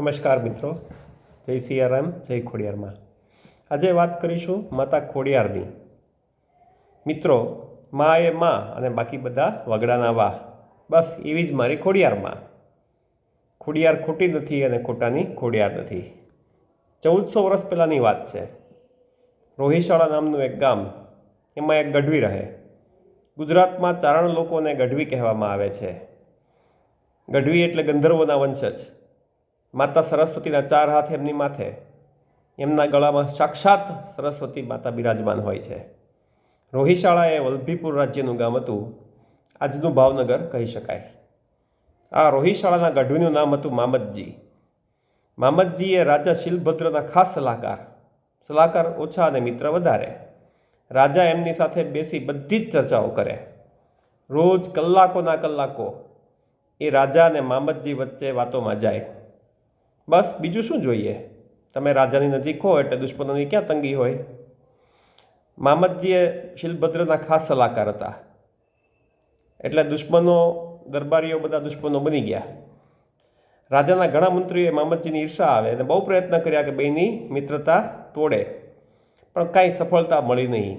નમસ્કાર મિત્રો, જય સિયારામ, જય ખોડિયારમાં. આજે વાત કરીશું માતા ખોડિયારની. મિત્રો, મા એ મા અને બાકી બધા વગડાના વાહ. બસ એવી જ મારી ખોડિયારમાં. ખોડિયાર ખોટી નથી અને ખોટાની ખોડિયાર નથી. 1400 વર્ષ પહેલાંની વાત છે. રોહિશાળા નામનું એક ગામ, એમાં એક ગઢવી રહે. ગુજરાતમાં ચારણ લોકોને ગઢવી કહેવામાં આવે છે. ગઢવી એટલે ગંધર્વોના વંશજ. માતા સરસ્વતીના 4 હાથ એમની માથે. એમના ગળામાં સાક્ષાત સરસ્વતી માતા બિરાજમાન હોય છે. રોહિશાળા એ વલ્લભીપુર રાજ્યનું ગામ હતું. આજનું ભાવનગર કહી શકાય. આ રોહિશાળાના ગઢવીનું નામ હતું મામદજી. મામદજી એ રાજા શિલભદ્રના ખાસ સલાહકાર ઓછા અને મિત્ર વધારે. રાજા એમની સાથે બેસી બધી જ ચર્ચાઓ કરે. રોજ કલાકોના કલાકો એ રાજા અને મામદજી વચ્ચે વાતોમાં જાય. બસ બીજું શું જોઈએ? તમે રાજાની નજીક હો એટલે દુશ્મનોની ક્યાં તંગી હોય? મામદજી એ શિલભદ્રના ખાસ સલાહકાર હતા. એટલે દરબારીઓ બધા દુશ્મનો બની ગયા. રાજાના ઘણા મંત્રીઓએ મામદજીની ઈર્ષા આવે અને બહુ પ્રયત્ન કર્યા કે બેયની મિત્રતા તોડે, પણ કાંઈ સફળતા મળી નહીં.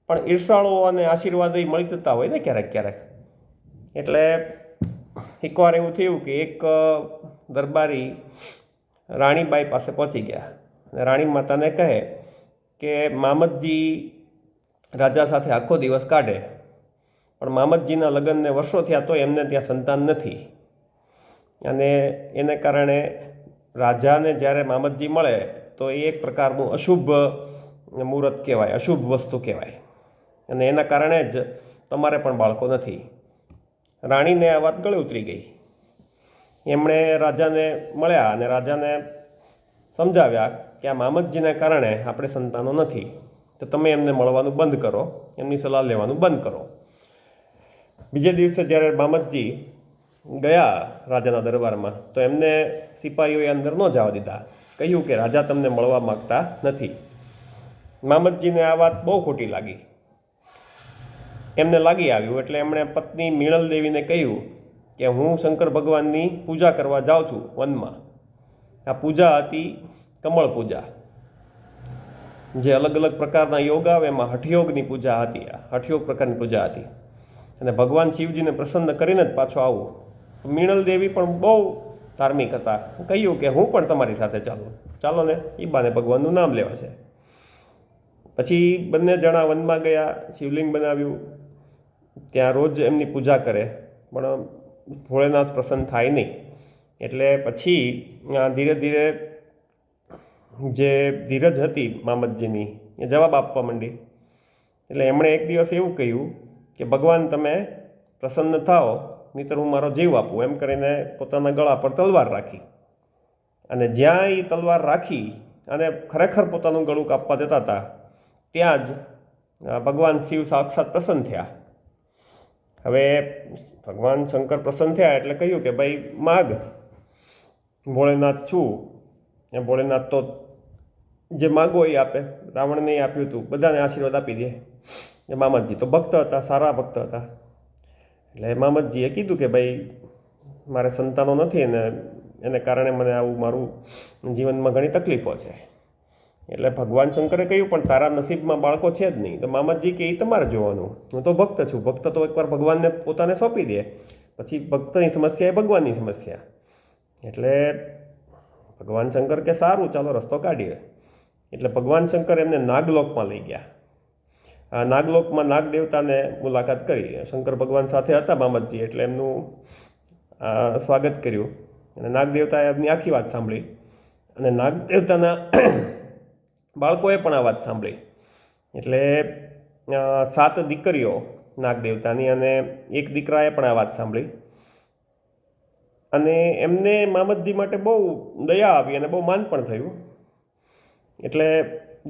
પણ ઈર્ષાળુઓ અને આશીર્વાદ એ મળી જતા હોય ને ક્યારેક ક્યારેક. એટલે એકવાર એવું થયું કે એક દરબારી રાણીબાઈ પાસે પહોંચી ગયા અને રાણી માતાને કહે કે મામદજી રાજા સાથે આખો દિવસ કાઢે, પણ મામદજીના લગ્નને વર્ષો થયા તો એમને ત્યાં સંતાન નથી. અને એને કારણે રાજાને જ્યારે મામદજી મળે તો એ એક પ્રકારનું અશુભ મુહૂર્ત કહેવાય, અશુભ વસ્તુ કહેવાય. અને એના કારણે જ તમારે પણ બાળકો નથી. રાણીને આ વાત ગળે ઉતરી ગઈ. એમણે રાજાને મળ્યા અને રાજાને સમજાવ્યા કે આ મામદજીને કારણે આપણે સંતાનો નથી, તો તમે એમને મળવાનું બંધ કરો, એમની સલાહ લેવાનું બંધ કરો. બીજે દિવસે જ્યારે મામદજી ગયા રાજાના દરબારમાં તો એમને સિપાહીઓએ અંદર ન જવા દીધા. કહ્યું કે રાજા તમને મળવા માગતા નથી. મામદજીને આ વાત બહુ ખોટી લાગી. એમને લાગી આવ્યું એટલે એમણે પત્ની મીણલ દેવીને કહ્યું કે હું શંકર ભગવાનની પૂજા કરવા જાઉં છું વનમાં. આ પૂજા હતી કમળ પૂજા. જે અલગ અલગ પ્રકારના યોગ આવે એમાં હઠયોગની પૂજા હતી. આ હઠયોગ પ્રકારની પૂજા હતી અને ભગવાન શિવજીને પ્રસન્ન કરીને જ પાછો આવું. મીણલ દેવી પણ બહુ ધાર્મિક હતા. કહ્યું કે હું પણ તમારી સાથે ચાલો ને, એ બાને ભગવાનનું નામ લેવા છે. પછી બંને જણા વનમાં ગયા, શિવલિંગ બનાવ્યું, ત્યાં રોજ એમની પૂજા કરે, પણ ભોળેનાથ પ્રસન્ન થાય નહીં. એટલે પછી ધીરે ધીરે જે ધીરજ હતી મામદજીની એ જવાબ આપવા માંડી. એટલે એમણે એક દિવસ એવું કહ્યું કે ભગવાન તમે પ્રસન્ન થાઓ, નહીંતર હું મારો જીવ આપું, એમ કરીને પોતાના ગળા પર તલવાર રાખી. અને જ્યાં એ તલવાર રાખી અને ખરેખર પોતાનું ગળું કાપવા જતા હતા ત્યાં જ ભગવાન શિવ સાક્ષાત પ્રસન્ન થયા. હવે ભગવાન શંકર પ્રસન્ન થયા એટલે કહ્યું કે ભાઈ માગ, ભોળેનાથ છું. એ ભોળેનાથ તો જે માગો એ આપે. રાવણને આપ્યું હતું, બધાને આશીર્વાદ આપી દે. એ મામદજી તો ભક્ત હતા, સારા ભક્ત હતા. એટલે મામદજીએ કીધું કે ભાઈ મારે સંતાનો નથી અને એને કારણે મને આવું મારું જીવનમાં ઘણી તકલીફો છે. એટલે ભગવાન શંકરે કહ્યું પણ તારા નસીબમાં બાળકો છે જ નહીં. તો મામદજી કે એ તમારે જોવાનું, હું તો ભક્ત છું. ભક્ત તો એકવાર ભગવાનને પોતાને સોંપી દે, પછી ભક્તની સમસ્યા એ ભગવાનની સમસ્યા. એટલે ભગવાન શંકર કે સારું, ચાલો રસ્તો કાઢીએ. એટલે ભગવાન શંકર એમને નાગલોકમાં લઈ ગયા. આ નાગલોકમાં નાગ દેવતાને મુલાકાત કરી. શંકર ભગવાન સાથે હતા મામદજી, એટલે એમનું સ્વાગત કર્યું. અને નાગ દેવતાએ એમની આખી વાત સાંભળી અને નાગ દેવતાના બાળકોએ પણ આ વાત સાંભળી. એટલે 7 દીકરીઓ નાગ દેવતાની અને 1 દીકરાએ પણ આ વાત સાંભળી. અને એમને મામદજી માટે બહુ દયા આવી અને બહુ માન પણ થયું. એટલે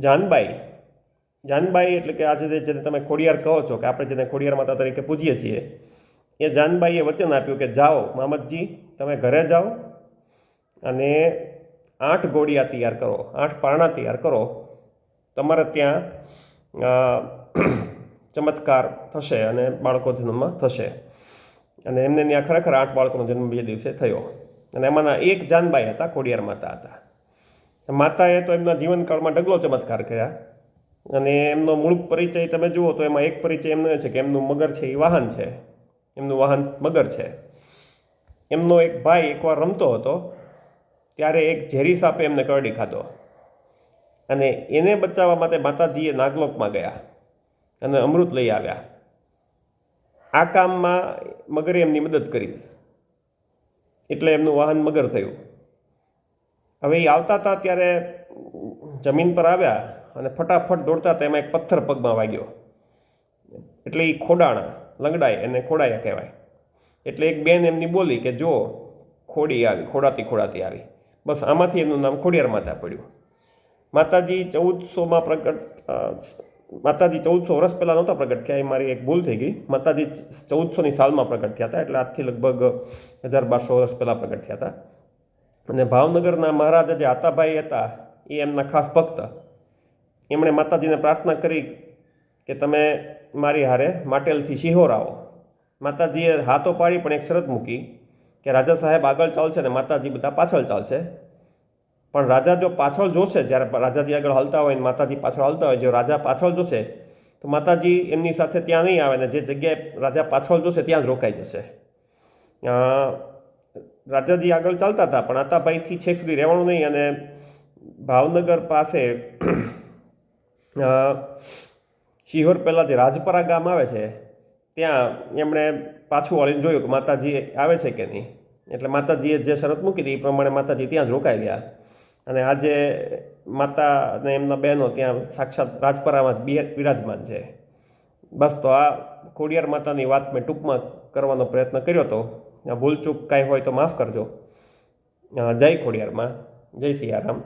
જાનબાઈ એટલે કે આજે જેને તમે ખોડિયાર કહો છો, કે આપણે જેને ખોડિયાર માતા તરીકે પૂજીએ છીએ, એ જાનબાઈએ વચન આપ્યું કે જાઓ મામદજી, તમે ઘરે જાઓ અને 8 ઘોડિયા તૈયાર કરો, 8 પારણા તૈયાર કરો. તમારે ત્યાં ચમત્કાર થશે અને બાળકો જન્મ થશે. અને એમને ત્યાં ખરેખર 8 બાળકોનો જન્મ 2 દિવસે થયો. અને એમાંના એક જાનબાઈ હતા, ખોડિયાર માતા હતા. માતાએ તો એમના જીવનકાળમાં ઢગલો ચમત્કાર કર્યા, અને એમનો મૂળ પરિચય તમે જુઓ તો એમાં એક પરિચય એમનો એ છે કે એમનું મગર છે એ વાહન છે, એમનું વાહન મગર છે. એમનો એક ભાઈ એકવાર રમતો હતો, ત્યારે એક ઝેરી સાપે એમને કરડી ખાધો, અને એને બચાવવા માટે માતાજીએ નાગલોકમાં ગયા અને અમૃત લઈ આવ્યા. આ કામમાં મગરે એમની મદદ કરી, એટલે એમનું વાહન મગર થયું. હવે એ આવતા હતા ત્યારે જમીન પર આવ્યા અને ફટાફટ દોડતા હતા, એમાં એક પથ્થર પગમાં વાગ્યો, એટલે એ ખોડાણા, લંગડાય, એને ખોડાયા કહેવાય. એટલે એક બેન એમની બોલી કે જો ખોડી આવી, ખોડાતી આવી. બસ આમાંથી એમનું નામ ખોડિયાર માતા પડ્યું. માતાજી 1400માં માતાજી 1400 વર્ષ પહેલાં નહોતા પ્રગટ થયા, એ મારી એક ભૂલ થઈ ગઈ. માતાજી 1400ની સાલમાં પ્રગટ થયા હતા, એટલે આજથી લગભગ 1200 વર્ષ પહેલાં પ્રગટ થયા હતા. અને ભાવનગરના મહારાજા જે આતાભાઈ હતા, એ એમના ખાસ ભક્ત. એમણે માતાજીને પ્રાર્થના કરી કે તમે મારી હારે માટેલથી શિહોર આવો. માતાજીએ હાથો પાડી, પણ એક શરત મૂકી કે રાજા સાહેબ આગળ ચાલશે ને માતાજી બધા પાછળ ચાલશે. પણ રાજા જો પાછળ જોશે, જ્યારે રાજાજી આગળ હાલતા હોય ને માતાજી પાછળ હાલતા હોય, જો રાજા પાછળ જોશે તો માતાજી એમની સાથે ત્યાં નહીં આવે, ને જે જગ્યાએ રાજા પાછળ જોશે ત્યાં જ રોકાઈ જશે. રાજાજી આગળ ચાલતા હતા, પણ આતાભાઈથી છેક સુધી રહેવાનું નહીં, અને ભાવનગર પાસે શિહોર પહેલાં જે રાજપરા ગામ આવે છે ત્યાં એમણે પાછું વળીને જોયું કે માતાજી આવે છે કે નહીં. એટલે માતાજીએ જે શરત મૂકી હતી એ પ્રમાણે માતાજી ત્યાં જ રોકાઈ ગયા, અને આજે માતા અને એમના બહેનો ત્યાં સાક્ષાત રાજપરામાં જ બિરાજમાન છે. બસ, તો આ ખોડિયાર માતાની વાત મેં ટૂંકમાં કરવાનો પ્રયત્ન કર્યો હતો. ભૂલચૂક કાંઈ હોય તો માફ કરજો. જય ખોડિયારમાં, જય સિયારામ.